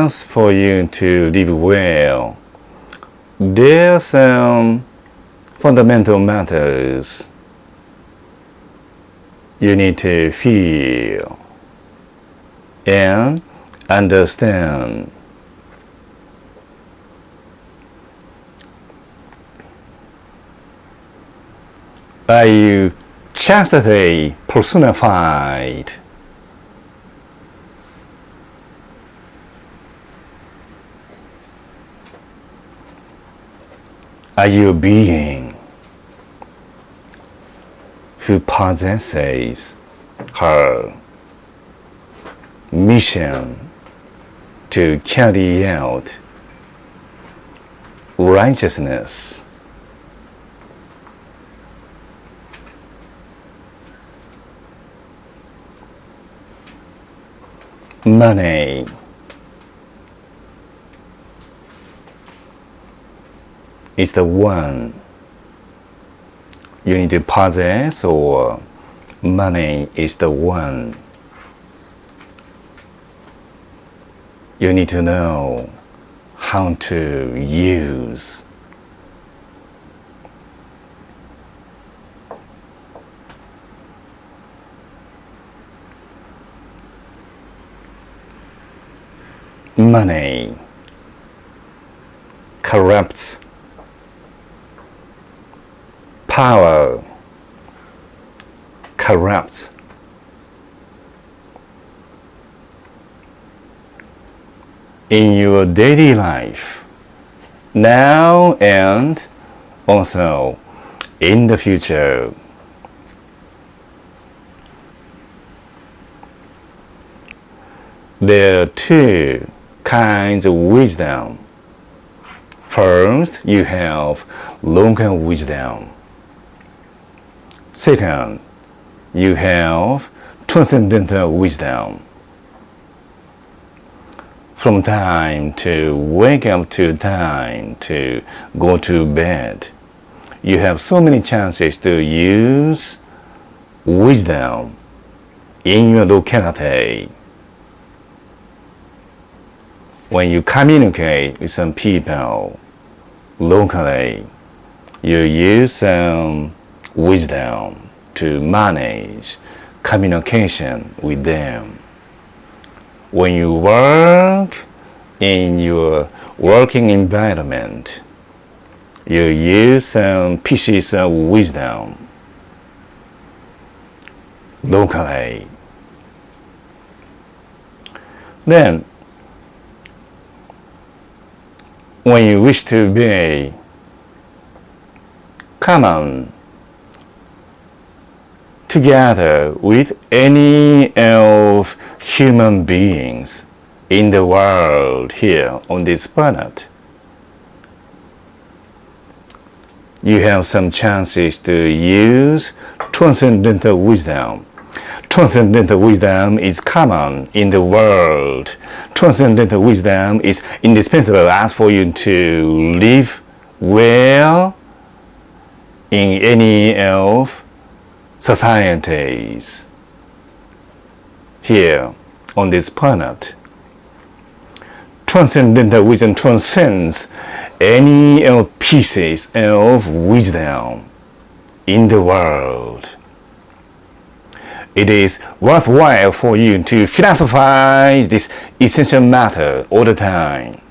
chance for you to live well, there are some fundamental matters you need to feel and understand. Are you chastity personified? Are you a being who possesses her mission to carry out righteousness? Money is the one you need to possess, or money is the one you need to know how to use. Money corrupts. Power corrupts. In your daily life, now and also in the future. There are two kinds of wisdom. First, you have local wisdom. Second, you have transcendental wisdom. From time to wake up to time to go to bed, you have so many chances to use wisdom in your locality. When you communicate with some people locally, you use some wisdom to manage communication with them. When you work in your working environment, you use some pieces of wisdom locally. Then, when you wish to be common together with any of human beings in the world here on this planet, you have some chances to use transcendental wisdom. Transcendental wisdom is common in the world. Transcendental wisdom is indispensable as for you to live well in any of societies here on this planet. Transcendental wisdom transcends any pieces of wisdom in the world. It is worthwhile for you to philosophize this essential matter all the time.